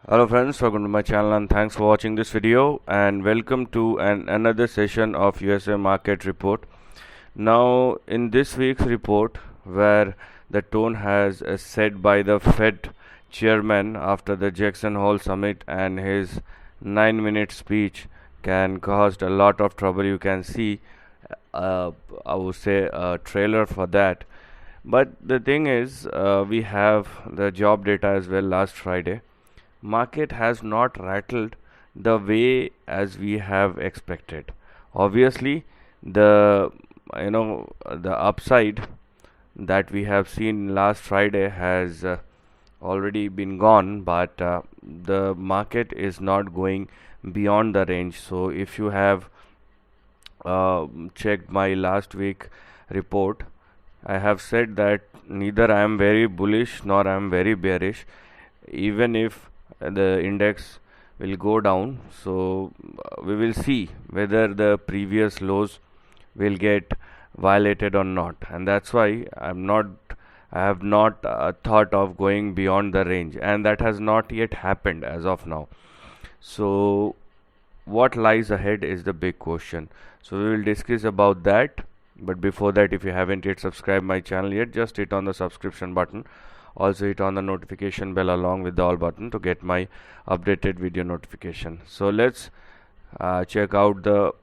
Hello friends, welcome to my channel and thanks for watching this video and welcome to another session of USA Market Report. Now in this week's report, where the tone has set by the Fed chairman after the Jackson Hole summit and his 9-minute speech can cause a lot of trouble. You can see I would say a trailer for that. But the thing is, we have the job data as well last Friday. Market has not rattled the way as we have expected. Obviously, the the upside that we have seen last Friday has already been gone, but the market is not going beyond the range. So if you have checked my last week report, I have said that neither I am very bullish nor I am very bearish, even if the index will go down. So we will see whether the previous lows will get violated or not, and that's why I have not thought of going beyond the range, and that has not yet happened as of now. So what lies ahead is the big question. So we will discuss about that. But before that, if you haven't yet subscribed my channel yet, just hit on the subscription button. Also hit on the notification bell along with the all button to get my updated video notification. So let's check out the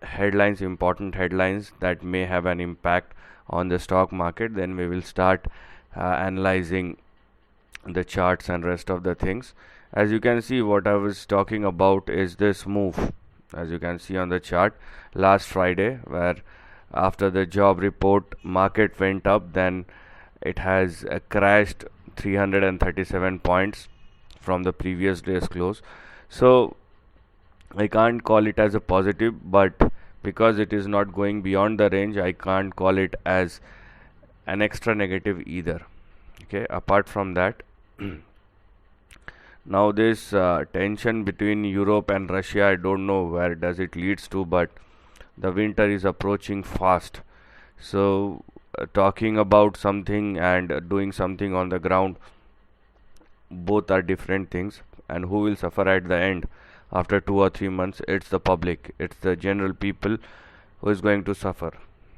headlines, important headlines that may have an impact on the stock market. Then we will start analyzing the charts and rest of the things. As you can see, what I was talking about is this move, as you can see on the chart last Friday, where after the job report market went up, then it has crashed 337 points from the previous day's close. So I can't call it as a positive, but because it is not going beyond the range, I can't call it as an extra negative either. Okay, apart from that, now this tension between Europe and Russia, I don't know where does it leads to, but the winter is approaching fast. So talking about something and doing something on the ground, both are different things. And who will suffer at the end after 2 or 3 months? It's the public, it's the general people who is going to suffer,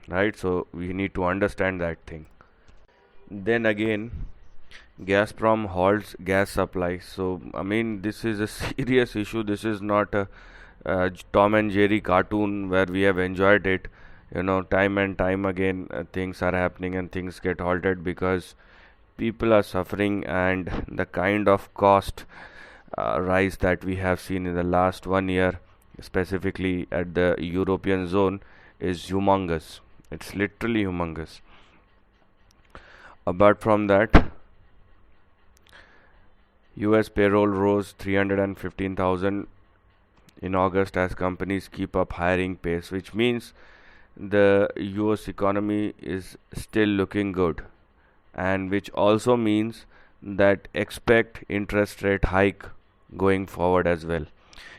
right? So we need to understand that thing. Then again, Gazprom halts gas supply. So I mean, this is a serious issue. This is not a Tom and Jerry cartoon where we have enjoyed it. Time and time again, things are happening and things get halted because people are suffering, and the kind of cost rise that we have seen in the last 1 year, specifically at the European zone, is humongous. It's literally humongous. Apart from that, US payroll rose 315,000 in August as companies keep up hiring pace, which means the US economy is still looking good, and which also means that expect interest rate hike going forward as well.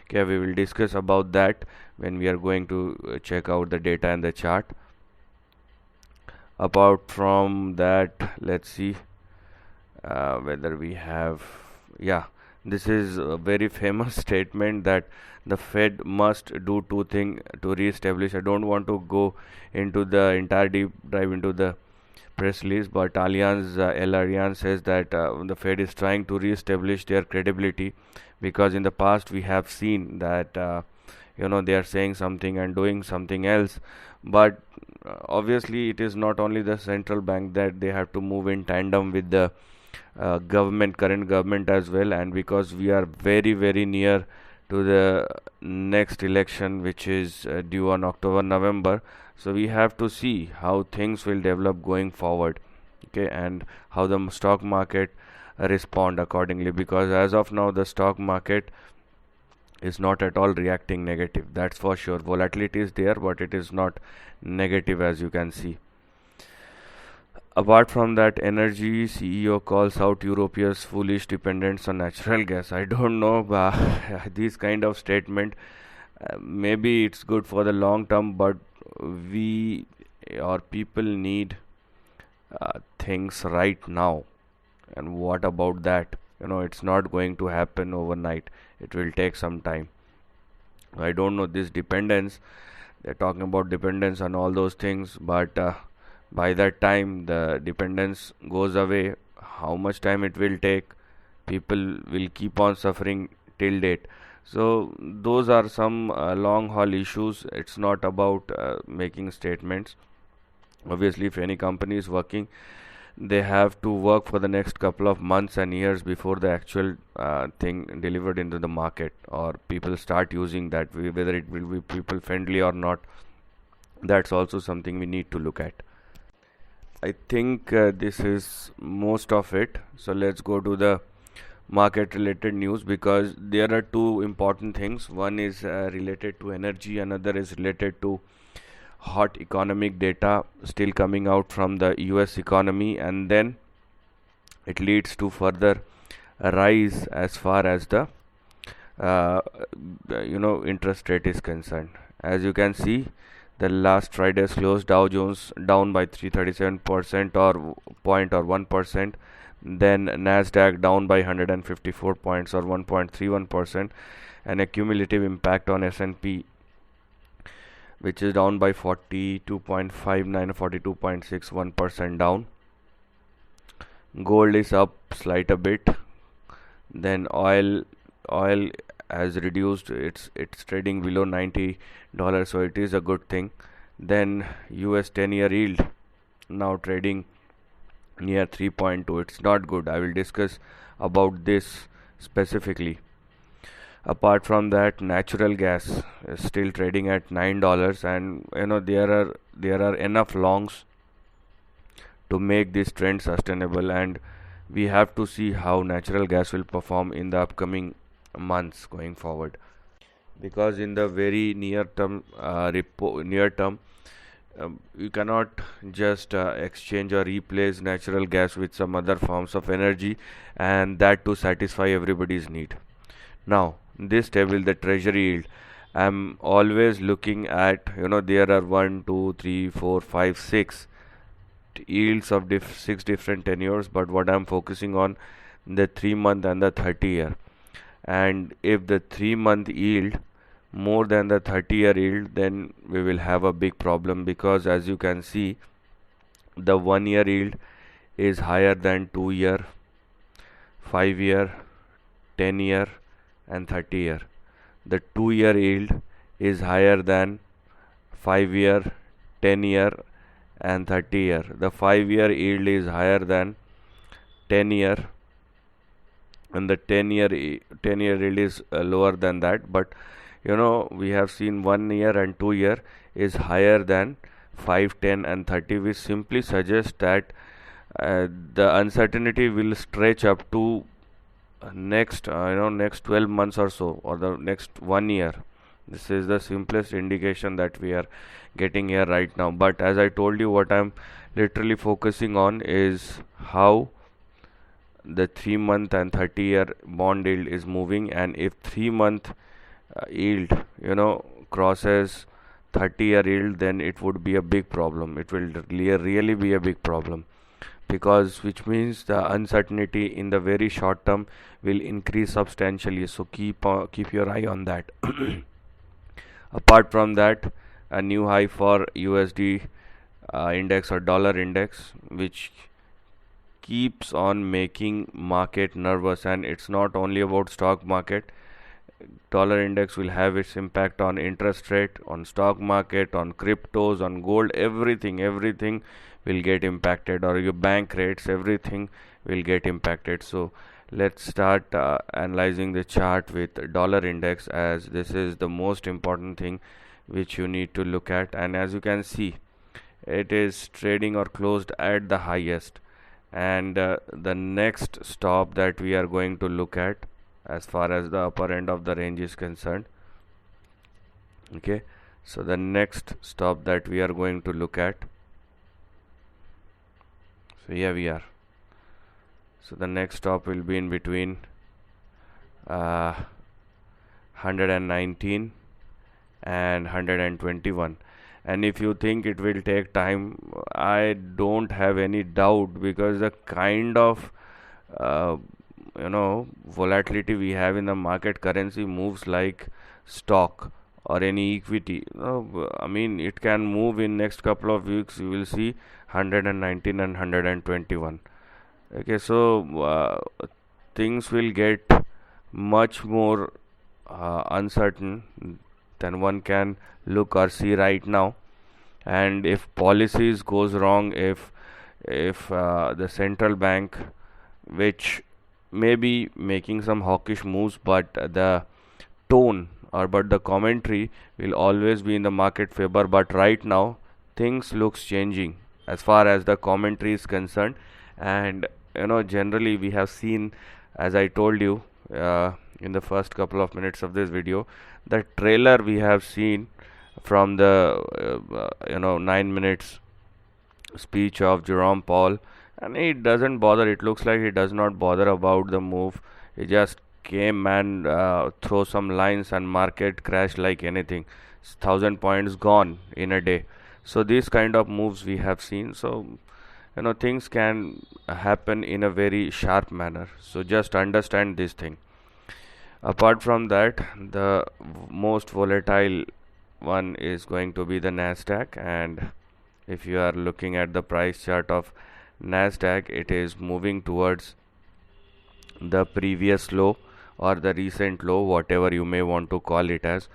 Okay, we will discuss about that when we are going to check out the data and the chart. Apart from that, let's see whether we have, yeah, this is a very famous statement that the Fed must do two things to re-establish. I don't want to go into the entire deep dive into the press release, but Allianz says that the Fed is trying to re-establish their credibility, because in the past we have seen that they are saying something and doing something else. But obviously it is not only the central bank that they have to move in tandem with the current government as well. And because we are very very near to the next election, which is due on November, so we have to see how things will develop going forward. Okay, and how the stock market respond accordingly, because as of now the stock market is not at all reacting negative, that's for sure. Volatility is there, but it is not negative, as you can see. Apart from that, energy CEO calls out Europe's foolish dependence on natural gas. I don't know, these kind of statement, maybe it's good for the long term, but we or people need things right now. And what about that? it's not going to happen overnight. It will take some time. I don't know this dependence. They're talking about dependence on all those things, but by that time the dependence goes away. How much time it will take? People will keep on suffering till date. So those are some long haul issues. It's not about making statements. Obviously, if any company is working, they have to work for the next couple of months and years before the actual thing delivered into the market, or people start using that, whether it will be people friendly or not. That's also something we need to look at. I think this is most of it. So let's go to the market related news, because there are two important things. One is related to energy, another is related to hot economic data still coming out from the US economy, and then it leads to further rise as far as the uh, interest rate is concerned. As you can see, the last Friday's close, Dow Jones down by 337% or 1%. Then NASDAQ down by 154 points or 1.31%, and a cumulative impact on S&P, which is down by 42.59 42.61% down. Gold is up slight a bit. Then oil has reduced. It's trading below $90, so it is a good thing. Then US 10-year yield now trading near 3.2. It's not good. I will discuss about this specifically. Apart from that, natural gas is still trading at $9, and there are enough longs to make this trend sustainable, and we have to see how natural gas will perform in the upcoming months going forward, because in the very near term you cannot just exchange or replace natural gas with some other forms of energy, and that to satisfy everybody's need. Now this table, the treasury yield, I'm always looking at, there are 1 2 3 4 5 6 yields of 6 different tenures, but what I'm focusing on, the 3-month and the 30-year. And if the 3-month yield more than the 30-year yield, then we will have a big problem, because as you can see, the 1-year yield is higher than 2-year, 5-year, 10-year and 30-year. The 2-year yield is higher than 5-year, 10-year and 30-year. The 5-year yield is higher than 10-year, and the 10-year yield is lower than that. But we have seen 1-year and 2-year is higher than 5, 10 and 30, which simply suggests that the uncertainty will stretch up to next 12 months or so, or the next 1 year. This is the simplest indication that we are getting here right now. But as I told you, what I'm literally focusing on is how the 3-month and 30-year bond yield is moving, and if 3-month yield crosses 30-year yield, then it would be a big problem. It will really be a big problem, because which means the uncertainty in the very short term will increase substantially. So keep your eye on that. Apart from that, a new high for USD index or dollar index, which keeps on making market nervous. And it's not only about stock market. Dollar index will have its impact on interest rate, on stock market, on cryptos, on gold. Everything will get impacted, or your bank rates, everything will get impacted. So let's start analyzing the chart with dollar index, as this is the most important thing which you need to look at. And as you can see, it is trading or closed at the highest, and the next stop that we are going to look at, as far as the upper end of the range is concerned, okay, so the next stop that we are going to look at, so here we are. So the next stop will be in between 119 and 121. And if you think it will take time, I don't have any doubt, because the kind of volatility we have in the market, currency moves like stock or any equity. I mean, it can move in next couple of weeks. You will see 119 and 121. Okay, so things will get much more uncertain than one can look or see right now. And if policies goes wrong, if the central bank, which may be making some hawkish moves, but the tone or but the commentary will always be in the market favor. But right now things looks changing as far as the commentary is concerned. And generally we have seen, as I told you in the first couple of minutes of this video, the trailer we have seen from the 9 minutes speech of Jerome Powell, and it doesn't bother. It looks like he does not bother about the move. He just came and throw some lines, and market crashed like anything. 1,000 points gone in a day. So these kind of moves we have seen. So things can happen in a very sharp manner. So just understand this thing. Apart from that, the most volatile one is going to be the NASDAQ, and if you are looking at the price chart of NASDAQ, it is moving towards the previous low or the recent low, whatever you may want to call it as.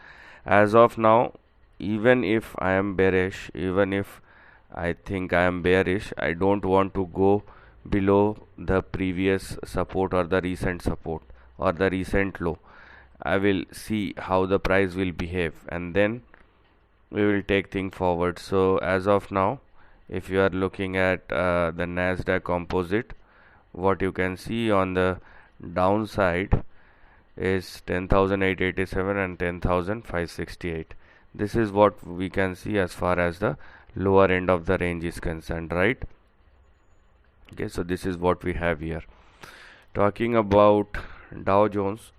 As of now, even if I am bearish, even if I think I am bearish, I don't want to go below the previous support or the recent support or the recent low. I will see how the price will behave, and then we will take things forward. So as of now, if you are looking at the NASDAQ composite, what you can see on the downside is 10,887 and 10,568. This is what we can see as far as the lower end of the range is concerned, right? Okay, so this is what we have here. Talking about Dow Jones.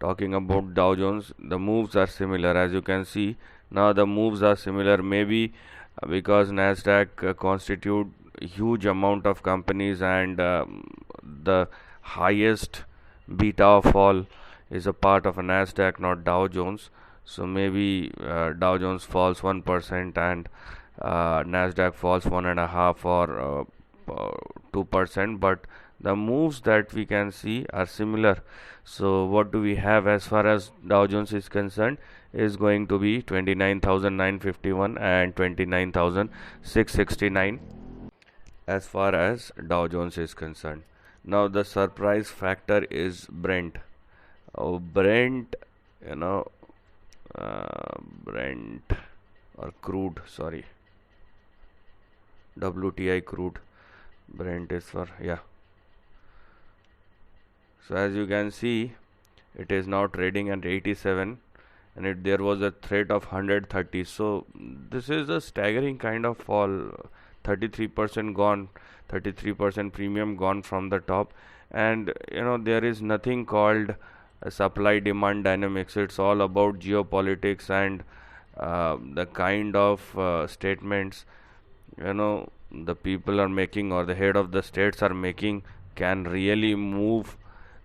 Talking about Dow Jones, the moves are similar. As you can see, now the moves are similar, maybe because NASDAQ constitute huge amount of companies, and the highest beta of all is a part of a NASDAQ, not Dow Jones. So maybe Dow Jones falls 1% and NASDAQ falls 1.5 or 2%, but the moves that we can see are similar. So what do we have as far as Dow Jones is concerned is going to be 29,951 and 29,669 as far as Dow Jones is concerned. Now the surprise factor is Brent. Brent, Brent or crude, sorry, WTI crude. Brent is for, yeah. So as you can see, it is now trading at 87, and there was a threat of 130. So this is a staggering kind of fall. 33% gone, 33% premium gone from the top. And there is nothing called supply demand dynamics. It's all about geopolitics and the kind of statements the people are making, or the head of the states are making, can really move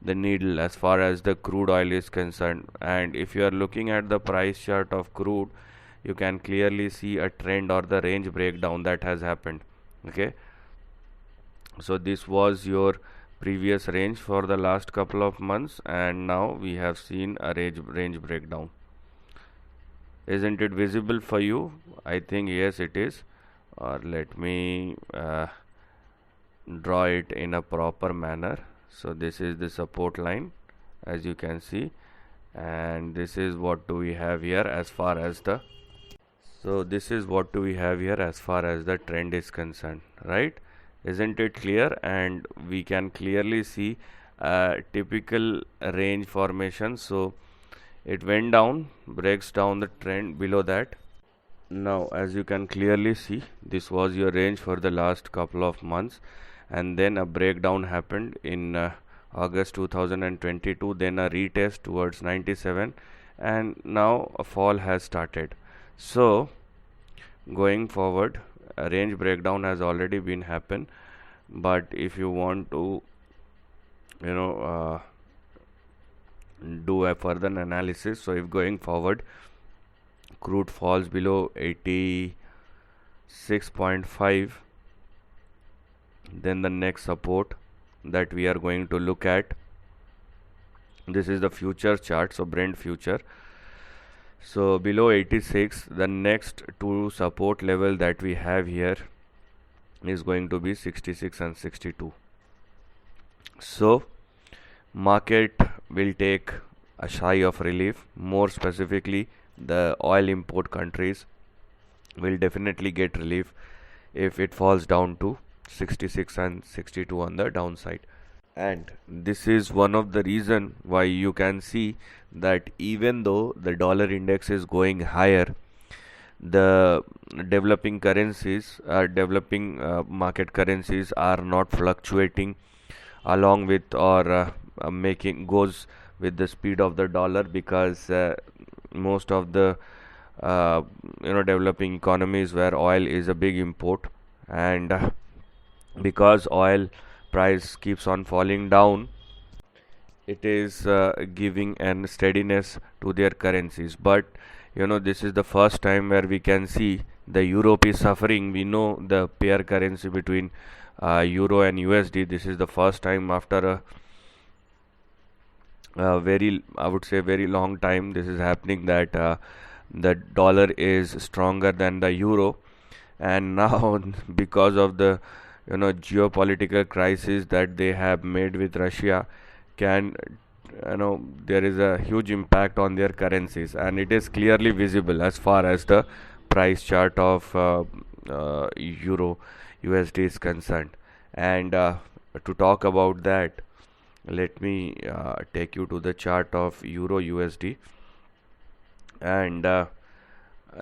the needle as far as the crude oil is concerned. And if you are looking at the price chart of crude, you can clearly see a trend or the range breakdown that has happened. Okay, so this was your previous range for the last couple of months, and now we have seen a range breakdown. Isn't it visible for you? I think yes, it is. Or let me draw it in a proper manner. So this is the support line, as you can see, and this is what do we have here as far as the trend is concerned, right? Isn't it clear? And we can clearly see a typical range formation. So it went down, breaks down the trend below that. Now as you can clearly see, this was your range for the last couple of months, and then a breakdown happened in August 2022, then a retest towards 97, and now a fall has started. So going forward, a range breakdown has already been happened. but if you want to do a further analysis, so if going forward crude falls below 86.5, then the next support that we are going to look at, this is the future chart, so Brent future. So below 86, the next two support level that we have here is going to be 66 and 62. So market will take a sigh of relief. More specifically, the oil import countries will definitely get relief if it falls down to 66 and 62 on the downside. And this is one of the reason why you can see that even though the dollar index is going higher, the developing currencies, developing market currencies are not fluctuating along with or making goes with the speed of the dollar, because most of the developing economies where oil is a big import, and because oil price keeps on falling down, it is giving an steadiness to their currencies. But this is the first time where we can see the Europe is suffering. We know the pair currency between euro and USD. This is the first time after a very, I would say, very long time this is happening, that the dollar is stronger than the euro. And now because of the geopolitical crisis that they have made with Russia, can there is a huge impact on their currencies, and it is clearly visible as far as the price chart of euro USD is concerned. And to talk about that, let me take you to the chart of euro USD, and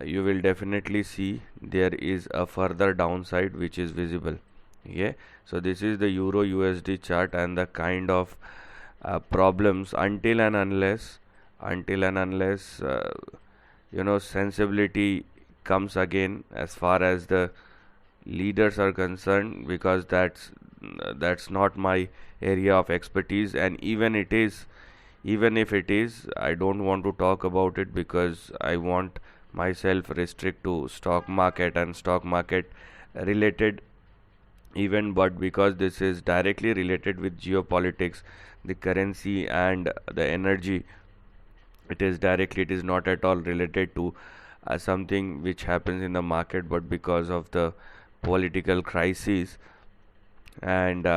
you will definitely see there is a further downside which is visible. Yeah, so this is the euro USD chart, and the kind of problems, until and unless sensibility comes again as far as the leaders are concerned, because that's not my area of expertise. And even if it is, I don't want to talk about it, because I want myself restrict to stock market and stock market related event. But because this is directly related with geopolitics, the currency and the energy, it is not at all related to something which happens in the market, but because of the political crisis and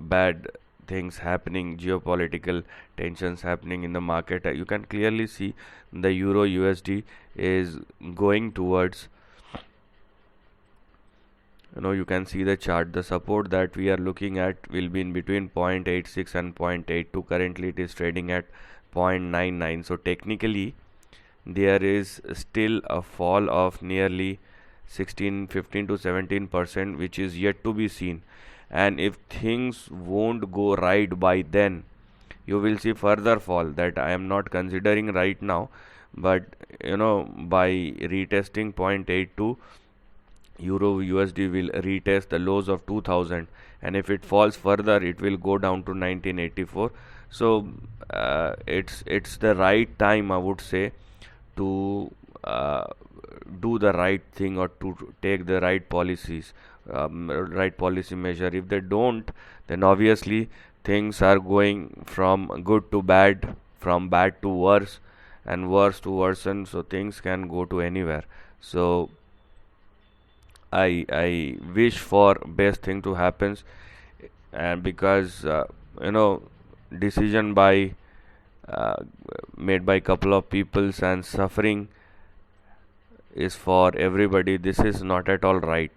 bad things happening, geopolitical tensions happening in the market, you can clearly see the euro USD is going towards, you can see the chart. The support that we are looking at will be in between 0.86 and 0.82. Currently it is trading at 0.99. So technically there is still a fall of nearly 15 to 17%, which is yet to be seen. And if things won't go right by then, you will see further fall that I am not considering right now. But by retesting 0.82, euro USD will retest the lows of 2000, and if it falls further, it will go down to 1984. So it's the right time, I would say, to do the right thing, or to take the right policies, right policy measure. If they don't, then obviously things are going from good to bad, from bad to worse, and worse to worsen. So things can go to anywhere. So I wish for best thing to happens, and because decision by made by couple of peoples, and suffering is for everybody. This is not at all right.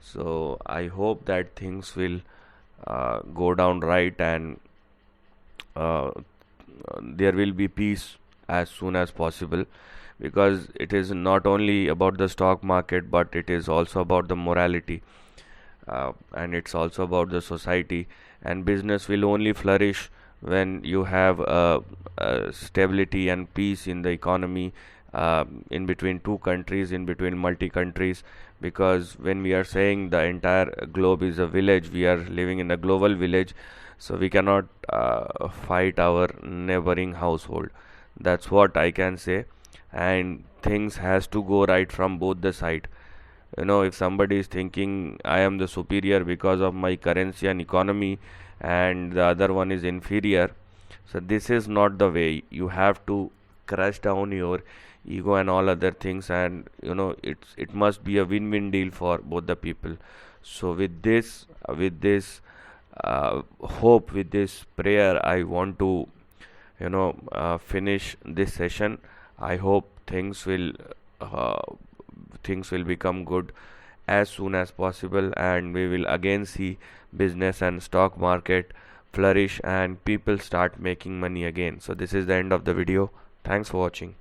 So I hope that things will go down right, and there will be peace as soon as possible, because it is not only about the stock market, but it is also about the morality, and it's also about the society. And business will only flourish when you have stability and peace in the economy, in between two countries, in between multi countries, because when we are saying the entire globe is a village, we are living in a global village, so we cannot fight our neighboring household. That's what I can say. And things has to go right from both the side. If somebody is thinking I am the superior because of my currency and economy, and the other one is inferior, so this is not the way. You have to crush down your ego and all other things, and it must be a win-win deal for both the people. So with this hope, with this prayer, I want to finish this session. I hope uh, things will become good as soon as possible, and we will again see business and stock market flourish and people start making money again. So this is the end of the video. Thanks for watching.